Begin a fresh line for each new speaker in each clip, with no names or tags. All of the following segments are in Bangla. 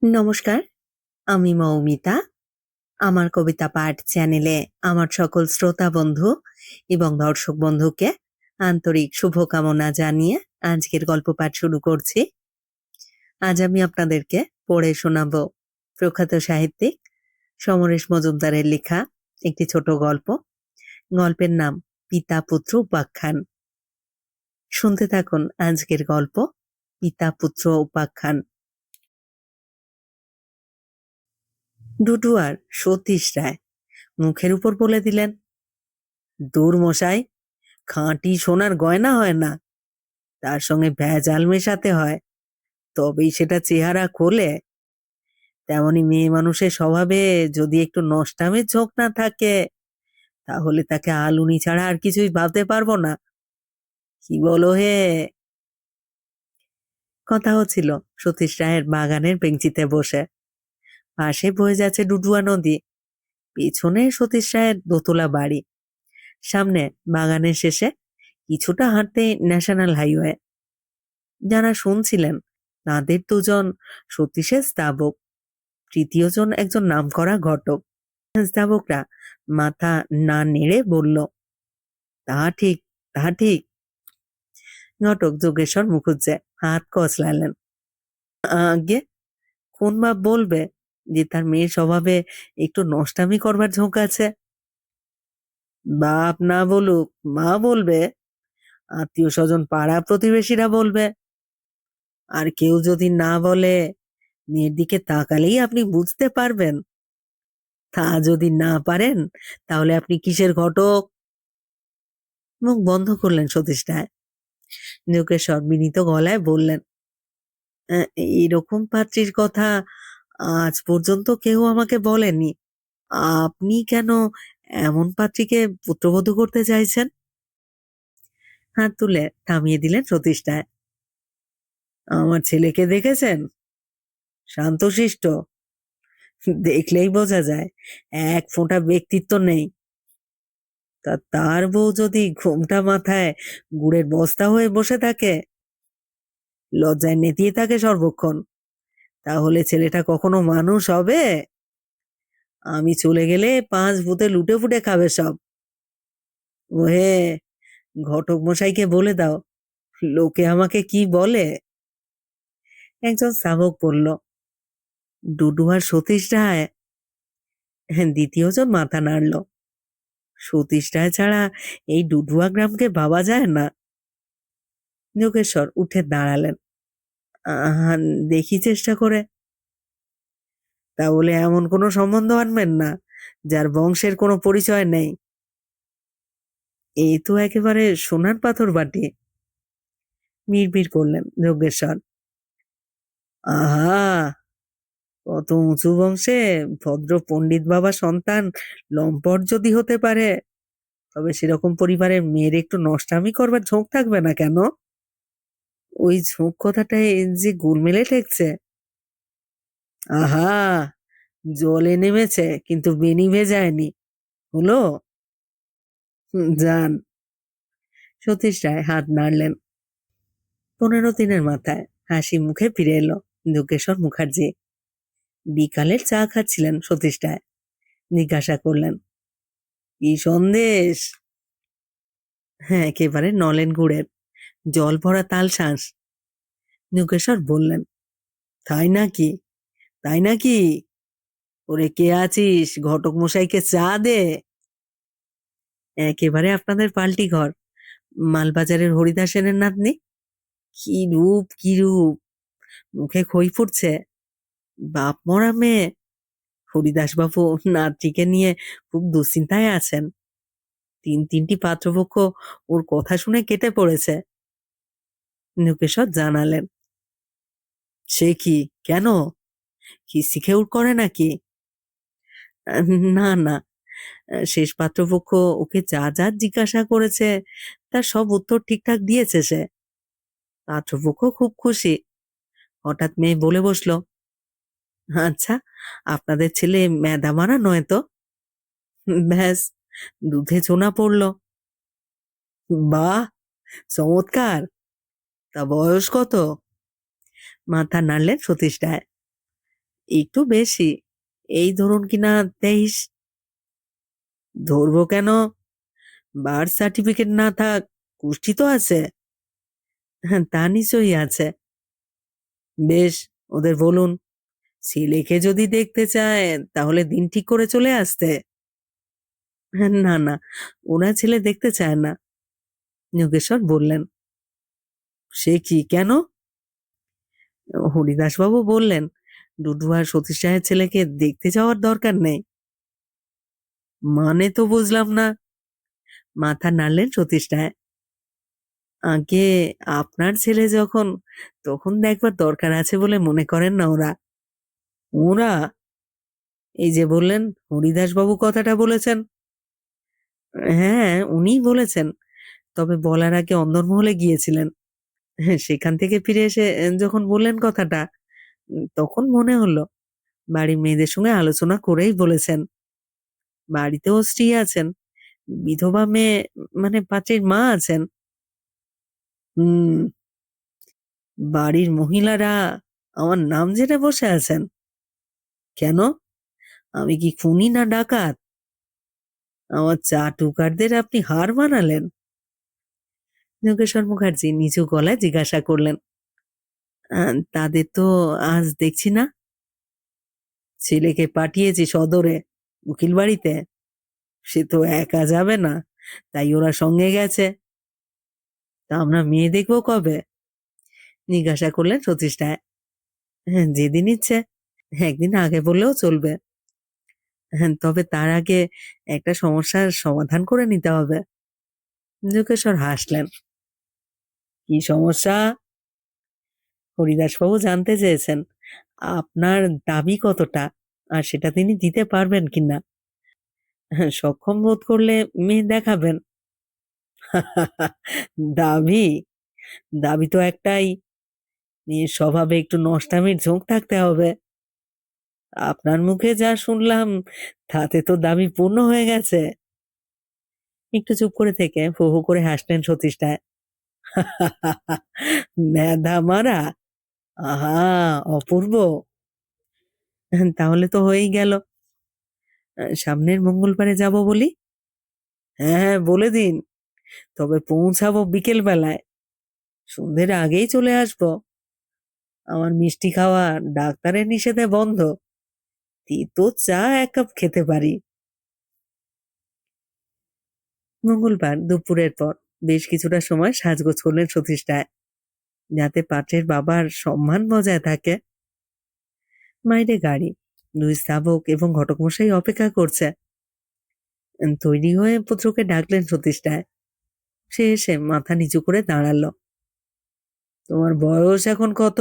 নমস্কার, আমি মৌমিতা। আমার কবিতা পাঠ চ্যানেলে আমার সকল শ্রোতা বন্ধু এবং দর্শক বন্ধুকে আন্তরিক শুভকামনা জানিয়ে আজকের গল্প পাঠ শুরু করছি। আজ আমি আপনাদেরকে পড়ে শোনাবো প্রখ্যাত সাহিত্যিক সমরেশ মজুমদারের লেখা একটি ছোট গল্প। গল্পের নাম পিতা পুত্র উপাখ্যান। শুনতে থাকুন আজকের গল্প পিতা পুত্র উপাখ্যান। ডুডু আর সতীশ রায় মুখের উপর বলে দিলেন, দূর মশাই, খাঁটি সোনার গয়না হয় না, তার সঙ্গে ভেজাল মেশাতে হয়, তবেই সেটা চেহারা খোলে। তেমনি মেয়ে মানুষের স্বভাবে যদি একটু নষ্টামের ঝোঁক না থাকে, তাহলে তাকে আলুনি ছাড়া আর কিছুই ভাবতে পারবো না। কি বলো হে? কথা হচ্ছিল সতীশ রায়ের বাগানের বেঞ্চিতে বসে। পাশে বয়ে যাচ্ছে ডুডুয়া নদী, পেছনে সতীশ রায়ের দোতলা বাড়ি, সামনে বাগানের শেষে কিছুটা হাঁটতে ন্যাশনাল হাইওয়ে। যারা শুনছিলেন তাদের দুজন সতীশের স্তাবক, তৃতীয়জন একজন নামকরা ঘটক। স্তাবকরা মাথা না নেড়ে বলল, তা ঠিক, তা ঠিক। ঘটক যোগেশ্বর মুখুজ্জে হাত কচলালেন। আগে কোন বাপ বলবে যে তার মেয়ের স্বভাবে একটু নষ্টামি করবার ঝোঁক আছে? বাপ না বলুক, মা বলবে, আত্মীয় স্বজন পাড়া প্রতিবেশীরা বলবে। আর কেউ যদি না বলে, মেয়ের দিকে তাকালেই আপনি বুঝতে পারবেন। তা যদি না পারেন, তাহলে আপনি কিসের ঘটক? মুখ বন্ধ করলেন সতীশ রায়। যোগেশ্বর বিনীত গলায় বললেন, এরকম পাত্রীর কথা আজ পর্যন্ত কেউ আমাকে বলেনি। আপনি কেন এমন পাত্রীকে পুত্রবধূ করতে চাইছেন? হাত তুলে থামিয়ে দিলেন সতীশ রায়। আমার ছেলেকে দেখেছেন? শান্তশিষ্ট, দেখলেই বোঝা যায় এক ফোঁটা ব্যক্তিত্ব নেই। তা তার বউ যদি ঘোমটা মাথায় গুড়ের বস্তা হয়ে বসে থাকে, লজ্জায় নেতিয়ে থাকে সর্বক্ষণ, তাহলে ছেলেটা কখনো মানুষ হবে? আমি চলে গেলে 5 ভূতে লুটে ফুটে খাবে সব। ওহে, ঘটক মশাইকে বলে দাও, লোকে আমাকে কি বলে। একজন শাবক বলল, ডুডু আর সতীশ রায়। হ্যাঁ, দ্বিতীয়জন মাথা নাড়ল। সতীশ রায় ছাড়া এই ডুডুয়া গ্রামকে ভাবা যায় না। যোগেশ্বর উঠে দাঁড়ালেন। আহ, দেখি চেষ্টা করে। তা বলে এমন কোনো সম্বন্ধ আনবেন না যার বংশের কোনো পরিচয় নেই। এই তো একেবারে সোনার পাথর বাটি। বিড়বিড় করলেন যোগেশ্বর। আহা, কত উঁচু বংশে ভদ্র পণ্ডিত বাবা সন্তান লম্পট যদি হতে পারে, তবে সেরকম পরিবারের মেয়ের একটু নষ্টামি করবার ঝোঁক থাকবে না কেন? ওই ঝোঁক কথাটায় যে গোলমেলে ঠেকছে। আহা, জলে নেমেছে কিন্তু বেনি ভেজায়নি, হলো? যান। সতীশ রায় হাত নাড়লেন। 15 দিনের মাথায় হাসি মুখে ফিরে এলো যোগেশ্বর মুখার্জি। বিকালের চা খাচ্ছিলেন সতীশ রায়। জিজ্ঞাসা করলেন, কি সন্দেশ? হ্যাঁ, একেবারে নলেন গুড়ের, জল ভরা তাল শাঁস। যোগেশ্বর বললেন, তাই নাকি? তাই নাকি? ওরে কে আছিস, ঘটক মশাইকে চা দে। একেবারে আপনাদের পাল্টি ঘর, মালবাজারের হরিদাস সেনের নাতনি। কি রূপ, কি রূপ! মুখে খই ফুটছে। বাপ মরা মেয়ে। হরিদাস বাবু নাতনিকে নিয়ে খুব দুশ্চিন্তায় আছেন। 3টি পাত্রপক্ষ ওর কথা শুনে কেটে পড়েছে। যোগেশ্বর জানালেন, সে কি, কেন? কি শিখে উঠ করে নাকি? না না, শেষ পাত্রপক্ষ ওকে যা যা জিজ্ঞাসা করেছে তার সব উত্তর ঠিকঠাক দিয়েছে সে। পাত্রপক্ষ খুব খুশি। হঠাৎ মেয়ে বলে বসলো, আচ্ছা, আপনাদের ছেলে ম্যাদা মারা নয় তো? ব্যাস, দুধে চোনা পড়লো। বাহ, চমৎকার! তা বয়স কত? মাথা নাড়লেন সতীশ রায়। একটু বেশি, এই ধরুন কিনা 23। ধরবো কেন? বার্থ সার্টিফিকেট না থাক, কুষ্ঠি তো আছে। হ্যাঁ, তা নিশ্চয়ই আছে। বেশ, ওদের বলুন ছেলেকে যদি দেখতে চায় তাহলে দিন ঠিক করে চলে আসতে। হ্যাঁ, না না, ওরা ছেলে দেখতে চায় না। যোগেশ্বর বললেন। সে কি, কেন? হরিদাসবাবু বললেন ডুডু আর সতীশ রায়ের ছেলেকে দেখতে যাওয়ার দরকার নেই। মানে তো বুঝলাম না। মাথা নাড়লেন সতীশ রায়। আগে আপনার ছেলে যখন, তখন দেখবার দরকার আছে বলে মনে করেন না ওরা? ওরা? এই যে বললেন হরিদাসবাবু কথাটা বলেছেন। হ্যাঁ, উনিই বলেছেন। তবে বলার আগে অন্দরমহলে গিয়েছিলেন। হ্যাঁ, সেখান থেকে ফিরে এসে যখন বললেন কথাটা, তখন মনে হলো বাড়ির মেয়েদের সঙ্গে আলোচনা করেই বলেছেন। বাড়িতেও স্ত্রী আছেন, বিধবা মেয়ে, মানে পাত্রীর মা আছেন। হুম, বাড়ির মহিলারা আমার নাম জেনে বসে আছেন। কেন? আমি কি খুনি না ডাকাত? আমার চাটুকারদের আপনি হার মানালেন? যোগেশ্বর মুখার্জি নিচু গলায় জিজ্ঞাসা করলেন। তাদের তো আজ দেখছি না। ছেলেকে পাঠিয়েছি সদরে, উকিল বাড়িতে। সে তো একা যাবে না, তাই ওরা সঙ্গে গেছে। তা আমরা মেয়ে দেখবো কবে? জিজ্ঞাসা করলেন সতীশ রায়। হ্যাঁ, যেদিন ইচ্ছে। একদিন আগে বললেও চলবে। হ্যাঁ, তবে তার আগে একটা সমস্যার সমাধান করে নিতে হবে। যোগেশ্বর হাসলেন। কি সমস্যা? হরিদাসবাবু জানতে চেয়েছেন আপনার দাবি কতটা, আর সেটা তিনি দিতে পারবেন কিনা। হ্যাঁ, সক্ষম বোধ করলে মেয়ে দেখাবেন। দাবি? দাবি তো একটাই, মেয়ের স্বভাবে একটু নষ্টামির ঝোঁক থাকতে হবে। আপনার মুখে যা শুনলাম তাতে তো দাবি পূর্ণ হয়ে গেছে। একটু চুপ করে থেকে হু হু করে হাসলেন সতীশ রায়। ম্যাধা মারা, আহা, অপূর্ব। তাহলে তো হয়েই গেল। সামনের মঙ্গলবারে যাব বলি। হ্যাঁ হ্যাঁ, বলে দিন। তবে পৌঁছাবো বিকেল বেলায়, সন্ধ্যের আগেই চলে আসবো। আমার মিষ্টি খাওয়া ডাক্তারের নিষেধে বন্ধ। তেতো চা 1 কাপ খেতে পারি। মঙ্গলবার দুপুরের পর বেশ কিছুটা সময় সাজগোজ করলেন সতীশ রায়, যাতে পাত্রের বাবার সম্মান বজায় থাকে। বাইরে গাড়ি, 2 স্তাবক এবং ঘটকমশাই অপেক্ষা করছে। তৈরি হয়ে পুত্রকে ডাকলেন সতীশ রায়। সে এসে মাথা নিচু করে দাঁড়ালো। তোমার বয়স এখন কত?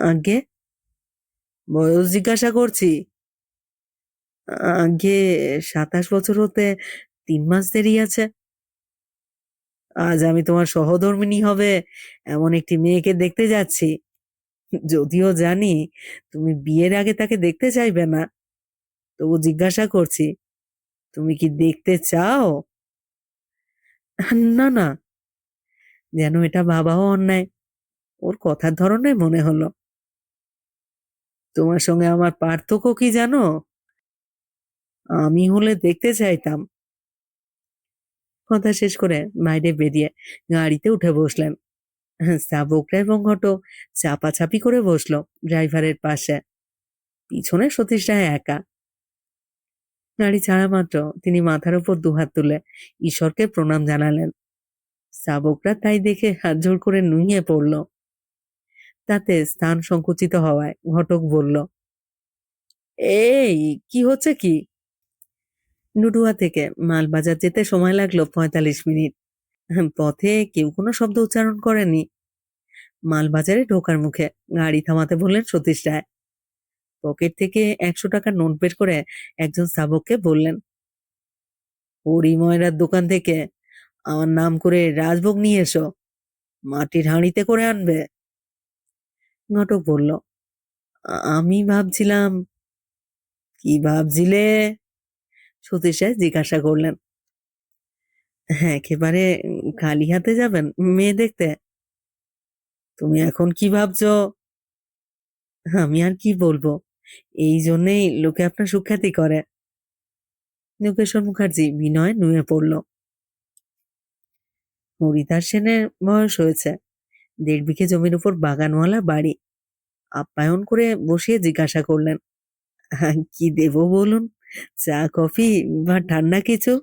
আগে? বয়স জিজ্ঞাসা করছি। আগে 27 বছর হতে 3 মাস দেরি আছে। আজ আমি তোমার সহধর্মিণী হবে এমন একটি মেয়েকে দেখতে যাচ্ছি। যদিও জানি তুমি বিয়ের আগে তাকে দেখতে চাইবে না, তবু জিজ্ঞাসা করছি, তুমি কি দেখতে চাও? না না, যেন এটা ভাবাও অন্যায়। ওর কথার ধরনে মনে হলো। তোমার সঙ্গে আমার পার্থক্য কি জানো? আমি হলে দেখতে চাইতাম। কথা শেষ করে বাইরে বেরিয়ে গাড়িতে উঠে বসলেন। স্তাবকরা এবং ঘটক চাপাচাপি করে বসলো ড্রাইভারের পাশে। পিছনে সতীশ রায় একা। গাড়ি ছাড়া মাত্র তিনি মাথার উপর দুহাত তুলে ঈশ্বরকে প্রণাম জানালেন। স্তাবকরা তাই দেখে হাত জোড় করে নুইয়ে পড়ল। তাতে স্থান সংকুচিত হওয়ায় ঘটক বলল, এই কি হচ্ছে কি? ডুডুয়া থেকে মালবাজার যেতে সময় লাগলো 45 মিনিট। পথে কেউ কোনো শব্দ উচ্চারণ করেনি। মালবাজারে ঢোকার মুখে গাড়ি থামাতে বললেন সতীশ রায়। পকেট থেকে 100 টাকার নোট বের করে একজন স্তাবককে বললেন, হরিময়রার দোকান থেকে আমার নাম করে রাজভোগ নিয়ে এসো, মাটির হাঁড়িতে করে আনবে। ঘটক বলল, আমি ভাবছিলাম। কি ভাবছিলে? সতীশ রায় জিজ্ঞাসা করলেন। হ্যাঁ, একেবারে খালি হাতে যাবেন মেয়ে দেখতে? তুমি এখন কি ভাবছো? আমি আর কি বলবো, এই জন্যেই লোকে আপনার সুখ্যাতি করে। যোগেশ্বর মুখার্জি বিনয়ে নুয়ে পড়ল। হরিদাস সেনের বয়স হয়েছে, 1.5 বিঘে জমির উপর বাগানওয়ালা বাড়ি। আপ্যায়ন করে বসিয়ে জিজ্ঞাসা করলেন, কি দেবো বলুন? চা, কফি বা ঠান্ডা কিছু?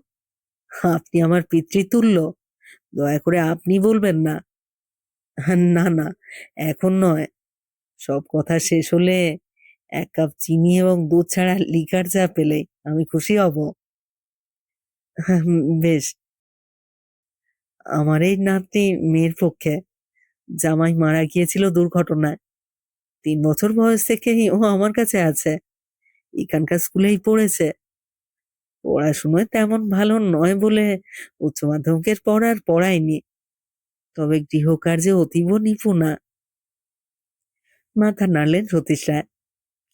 আপনি আমার পিতৃতুল্য, দয়া করে আপনি বলবেন না। না না, এখন নয়। সব কথা শেষ হলে 1 কাপ চিনি এবং দুধ ছাড়া লিকার চা পেলেই আমি খুশি হব। বেশ। আমার এই নাতনি মেয়ের পক্ষে, জামাই মারা গিয়েছিল দুর্ঘটনায়। 3 বছর বয়স থেকেই ও আমার কাছে আছে, এখানকার স্কুলেই পড়েছে। পড়াশুনোয় তেমন ভালো নয় বলে উচ্চ মাধ্যমিকের পর আর পড়ায়নি, তবে গৃহকার্যে অতীব নিপুণা। মাথা নাড়লেন সতীশ রায়।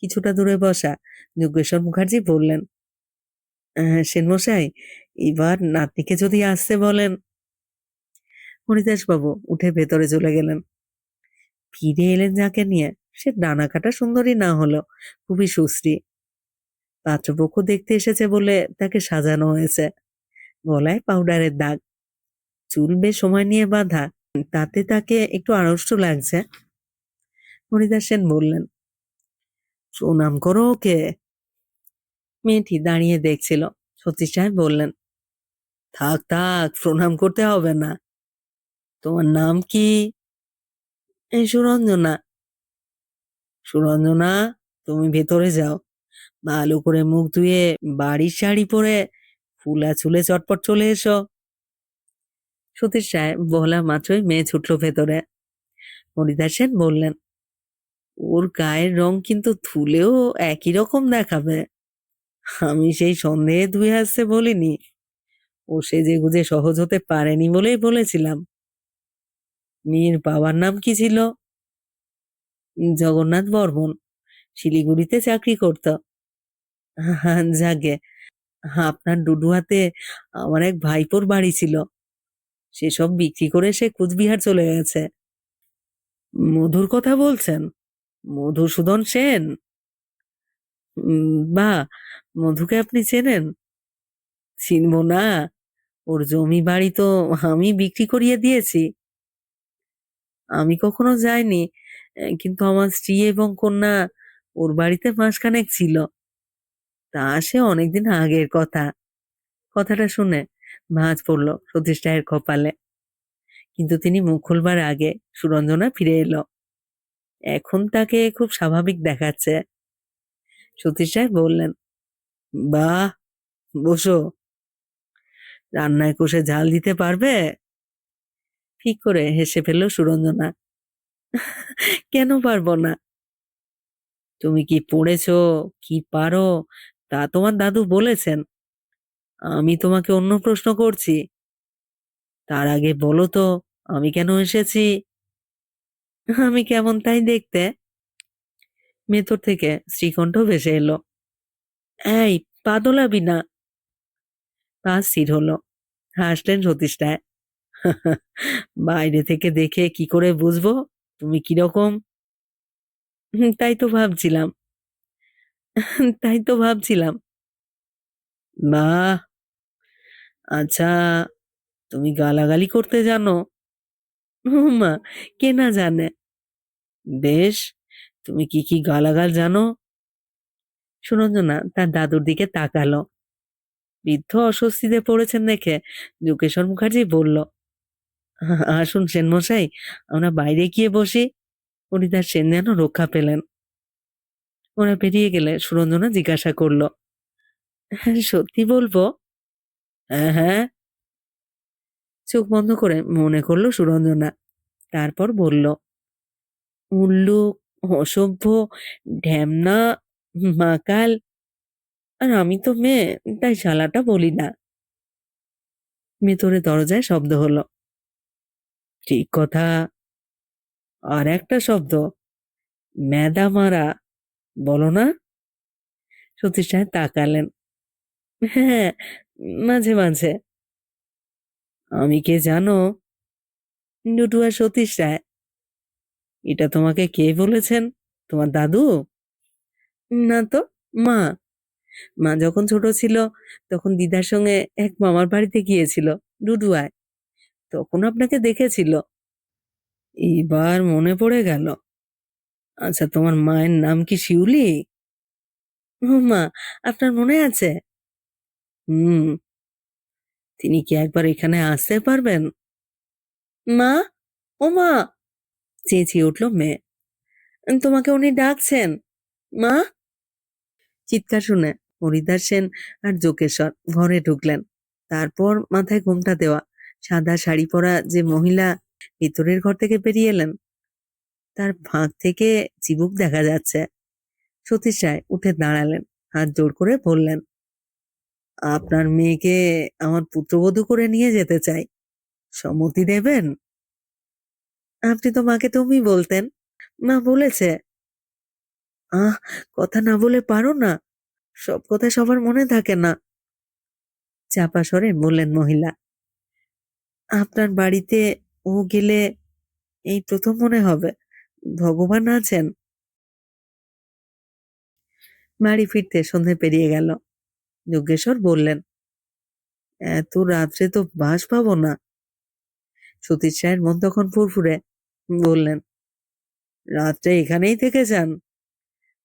কিছুটা দূরে বসা যোগেশ্বর মুখার্জি বললেন, সেনমশাই, এবার নাতনিকে যদি আসতে বলেন। হরিদাস বাবু উঠে ভেতরে চলে গেলেন। ফিরে এলেন যাকে নিয়ে, সে ডানা কাটা সুন্দরী না হলো খুবই সুশ্রী। পাত্রপক্ষ দেখতে এসেছে বলে তাকে সাজানো হয়েছে। গলায় পাউডারের দাগ, চুল বেশ সময় নিয়ে বাঁধা, তাতে তাকে একটু আড়ষ্ট লাগছে। হরিদাস সেন বললেন, প্রণাম করো ওকে। মেয়েটি দাঁড়িয়ে দেখছিল। সতীশ সাহেব বললেন, থাক থাক, প্রণাম করতে হবে না। তোমার নাম কি? এই সুরঞ্জনা। সুরঞ্জনা, তুমি ভেতরে যাও, ভালো করে মুখ ধুয়ে বাড়ির শাড়ি পরে ফুলা চুলে চটপট চলে এসো। সতীশ সাহেব বলা মাত্রই মেয়ে ছুটলো ভেতরে। হরিদাস সেন বললেন, ওর গায়ের রং কিন্তু ধুলেও একই রকম দেখাবে। আমি সেই সন্দেহে ধুয়ে আসতে বলিনি, ও সেজে গুজে সহজ হতে পারেনি বলেই বলেছিলাম। মেয়ের বাবার নাম কি ছিল? জগন্নাথ বর্মন, শিলিগুড়িতে চাকরি করত। যাগে, আপনার ডুডুয়াতে আমার এক ভাইপোর বাড়ি ছিল, সেসব বিক্রি করে সে কুচবিহার চলে গেছে। মধুর কথা বলছেন? মধুসূদন সেন? বা, মধুকে আপনি চেনেন? চিনবো না? ওর জমি বাড়ি তো আমি বিক্রি করিয়ে দিয়েছি। আমি কখনো যাইনি, কিন্তু আমার স্ত্রী এবং কন্যা ওর বাড়িতে মাসখানেক ছিল। তা সে অনেকদিন আগের কথা। কথাটা শুনে ভাঁজ পড়ল সতীশ রায়ের কপালে। কিন্তু তিনি মুখ খুলবার আগে সুরঞ্জনা ফিরে এলো। এখন তাকে খুব স্বাভাবিক দেখাচ্ছে। সতীশ রায় বললেন, বাহ, বসো। রান্নায় কষে ঝাল দিতে পারবে? ঠিক করে হেসে ফেলল সুরঞ্জনা। কেন পারবো না? তুমি কি পড়েছো, কি পারো, তা তোমার দাদু বলেছেন। আমি তোমাকে অন্য প্রশ্ন করছি। তার আগে বলো তো, আমি কেন এসেছি? আমি কেমন তাই দেখতে। ভেতর থেকে শ্রীকণ্ঠ ভেসে এলো, এই, পা দোলাবি না। পা স্থির হলো। হাসলেন সতীশ রায়। বাইরে থেকে দেখে কি করে বুঝবো তুমি কিরকম? তাই তো ভাবছিলাম। তাই তো ভাবছিলাম। বাহ, আচ্ছা, তুমি গালাগালি করতে জানো? মা, কে না জানে। বেশ, তুমি কি কি গালাগাল জানো? সুরঞ্জনা তার দাদুর দিকে তাকালো। বৃদ্ধ অস্বস্তিতে পড়েছেন দেখে যোগেশ্বর মুখার্জি বলল, আসুন সেনমশাই, আমরা বাইরে গিয়ে বসি। হরিদাস সেন যেন রক্ষা পেলেন। ওরা বেরিয়ে গেলে সুরঞ্জনা জিজ্ঞাসা করলো, সত্যি বলবো? হ্যাঁ হ্যাঁ। চোখ বন্ধ করে মনে করলো সুরঞ্জনা, তারপর বলল, উল্লুক, অসভ্য, ঢ্যামনা, মাকাল। আর আমি তো মেয়ে, তাই শালাটা বলি না। ভেতরে দরজায় শব্দ হলো। ঠিক কথা। আর একটা শব্দ, ম্যাদা মারা, বলো না? সতীশ সাহেব তাকালেন। হ্যাঁ, মাঝে মাঝে। আমি কে জানো? ডুডু আর সতীশ রায়। এটা তোমাকে কে বলেছেন? তোমার দাদু? না তো, মা। মা যখন ছোট ছিল তখন দিদার সঙ্গে এক মামার বাড়িতে গিয়েছিল ডুডুয়ায়, তখন আপনাকে দেখেছিল। এইবার মনে পড়ে গেল। আচ্ছা, তোমার মায়ের নাম কি শিউলি? ও মা, আপনার মনে আছে? হুম। তিনি কি একবার এখানে আসতে পারবেন? মা, ও মা, চেঁচিয়ে উঠল মেয়ে। তোমাকে উনি ডাকছেন, মা। চিৎকার শুনে হরিদাস সেন আর যোগেশ্বর ঘরে ঢুকলেন। তারপর মাথায় ঘোমটা দেওয়া সাদা শাড়ি পরা যে মহিলা ভিতরের ঘর থেকে বেরিয়ে এলেন, তার ফাঁক থেকে চিবুক দেখা যাচ্ছে। সতীশ রায় উঠে দাঁড়ালেন, হাত জোড় করে বললেন, আপনার মেয়েকে আমার পুত্রবধূ করে নিয়ে যেতে চাই, সম্মতি দেবেন? আপনি তো মাকে তুমি বলতেন, মা বলেছে। আহ, কথা না বলে পারো না, সব কথা সবার মনে থাকে না, চাপা স্বরে বললেন মহিলা। আপনার বাড়িতে ও গেলে এই প্রথম মনে হবে ভগবান আছেন। বাড়ি ফিরতে সন্ধে পেরিয়ে গেল। যজ্ঞেশ্বর বললেন, এত রাত্রে তো বাস পাবো না। সতীশ রায়ের মন তখন ফুরফুরে। বললেন, রাত্রে এখানেই থেকে যান,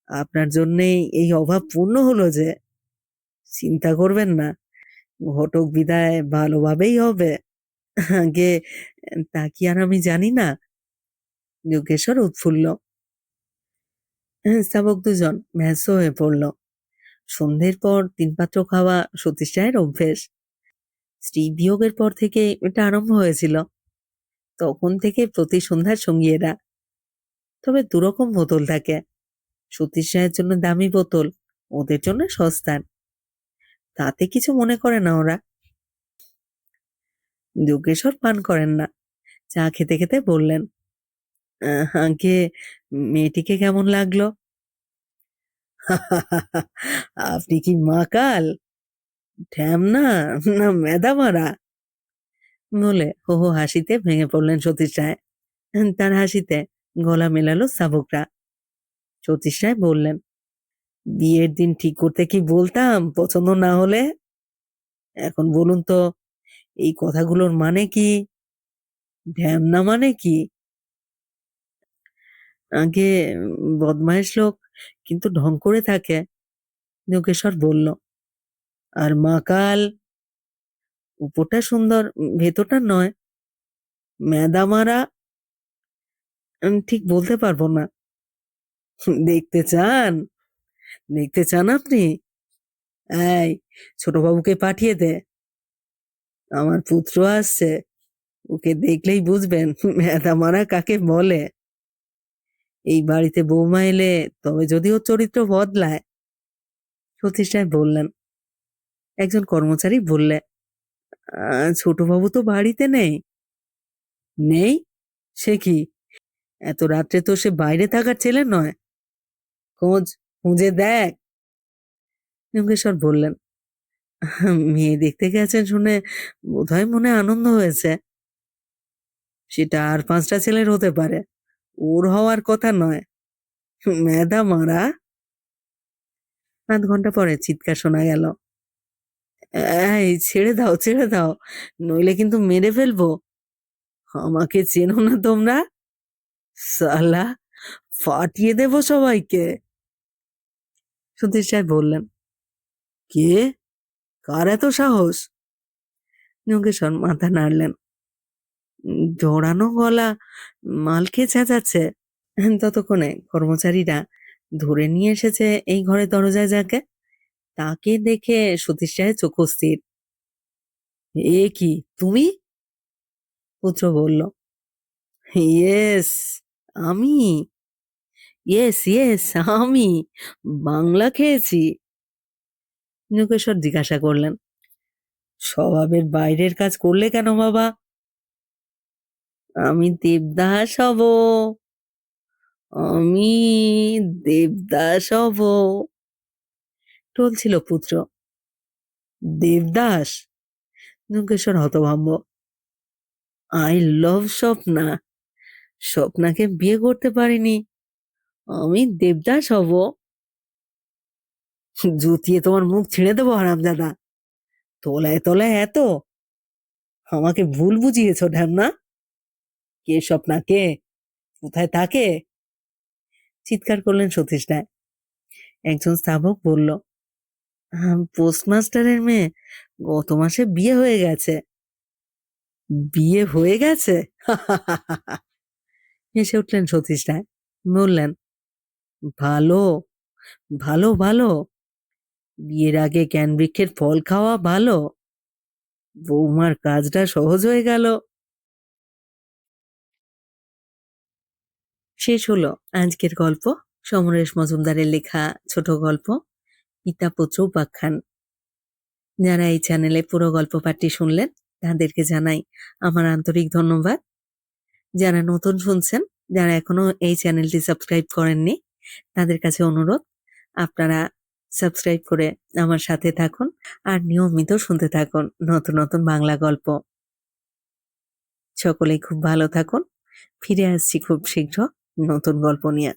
আপনার জন্যেই এই অভাব পূর্ণ হলো যে। চিন্তা করবেন না, ঘটক বিদায় ভালোভাবেই হবে। আগে তা কি আর আমি জানি না? যজ্ঞেশ্বর উৎফুল্ল। স্তাবক দুজন ব্যস্ত হয়ে পড়ল। সন্ধ্যের পর তিন পাত্র খাওয়া সতীশ রায়ের অভ্যেস। স্ত্রী বিয়োগের পর থেকে এটা আরম্ভ হয়েছিল। তখন থেকে প্রতি সন্ধ্যার সঙ্গী এরা। তবে দুরকম বোতল থাকে, সতীশ রায়ের জন্য দামি বোতল, ওদের জন্য সস্তার। তাতে কিছু মনে করে না ওরা। যোগেশ্বর পান করেন না। চা খেতে খেতে বললেন, আগে মেয়েটিকে কেমন লাগলো? আপনি কি মাকাল, ঢ্যামনা, না মেদামারা? বলে হো হো হাসিতে ভেঙে পড়লেন সতীশ রায়। তার হাসিতে গলা মেলালো স্তাবকরা। সতীশ রায় বললেন, বিয়ের দিন ঠিক করতে কি বলতাম পছন্দ না হলে? এখন বলুন তো, এই কথাগুলোর মানে কি? ঢ্যামনা মানে কি? আগে বদমাইশ লোক, কিন্তু ঢং করে থাকে, যোগেশ্বর বলল। আর মাকাল, উপরটা সুন্দর, ভেতরটা নয়। ম্যাদামারা, ঠিক বলতে পারবো না। দেখতে চান? দেখতে চান আপনি? এই, ছোটবাবুকে পাঠিয়ে দে, আমার পুত্র আসছে, ওকে দেখলেই বুঝবেন ম্যাদামারা কাকে বলে। এই বাড়িতে বৌমা এলে তবে যদি ওর চরিত্র বদলায়। সতীশ রায় বললেন। একজন কর্মচারী বললে, ছোটবাবু তো বাড়িতে নেই। নেই? সে কি, এত রাত্রে তো সে বাইরে থাকার ছেলে নয়। খোঁজ, খুঁজে দেখ। যোগেশ্বর বললেন, মেয়ে দেখতে গেছেন শুনে বোধহয় মনে আনন্দ হয়েছে। সেটা আর পাঁচটা ছেলের হতে পারে, ওর হওয়ার কথা নয়। মেধা মারা। আধ ঘন্টা পরে চিৎকার শোনা গেল, এই ছেড়ে দাও, ছেড়ে দাও, নইলে কিন্তু মেরে ফেলবো। আমাকে চেনো না তোমরা? সালা, ফাটিয়ে দেবো সবাইকে। সতীশ সাহেব বললেন, কে, কার এত সাহস? যোগেশ্বর মাথা নাড়লেন। জড়ানো গলা, মালকে চেঁচাচ্ছে। ততক্ষণে কর্মচারীরা ধরে নিয়ে এসেছে এই ঘরের দরজায় যাকে। তাকে দেখে সতীশ রায়ের চোখ স্থির। এ কি, তুমি? পুত্র বলল, ইয়েস, আমি। ইয়েস ইয়েস, আমি বাংলা খেয়েছি। যোগেশ্বর জিজ্ঞাসা করলেন, স্বভাবের বাইরের কাজ করলে কেন বাবা? আমি দেবদাস হব, আমি দেবদাস হব, টলছিল পুত্র। দেবদাস? যোগেশ্বর হতভম্ব। আই লাভ স্বপ্না, স্বপ্নাকে বিয়ে করতে পারিনি, আমি দেবদাস হব? জুতিয়ে তোমার মুখ ছিঁড়ে দেবো হারামজাদা। তলায় তলায় এত, আমাকে ভুল বুঝিয়েছো ঢ্যামনা। কে স্বপ্না, কে? কোথায় থাকে? চিৎকার করলেন সতীশ রায়। একজন স্থাবক বলল, পোস্টমাস্টারের মেয়ে, গত মাসে বিয়ে হয়ে গেছে। বিয়ে হয়ে গেছে? হেসে উঠলেন সতীশ রায়। বললেন, ভালো, ভালো, ভালো। বিয়ের আগে জ্ঞান বৃক্ষের ফল খাওয়া ভালো। বৌমার কাজটা সহজ হয়ে গেল। শেষ হলো আজকের গল্প। সমরেশ মজুমদারের লেখা ছোট গল্প পিতা পুত্র উপাখ্যান। যারা এই চ্যানেলে পুরো গল্প পাঠটি শুনলেন তাদেরকে জানাই আমার আন্তরিক ধন্যবাদ। যারা নতুন শুনছেন, যারা এখনো এই চ্যানেলটি সাবস্ক্রাইব করেননি, তাদের কাছে অনুরোধ, আপনারা সাবস্ক্রাইব করে আমার সাথে থাকুন আর নিয়মিত শুনতে থাকুন নতুন নতুন বাংলা গল্প। সকলেই খুব ভালো থাকুন। ফিরে আসছি খুব শীঘ্র নতুন গল্প নিয়ে।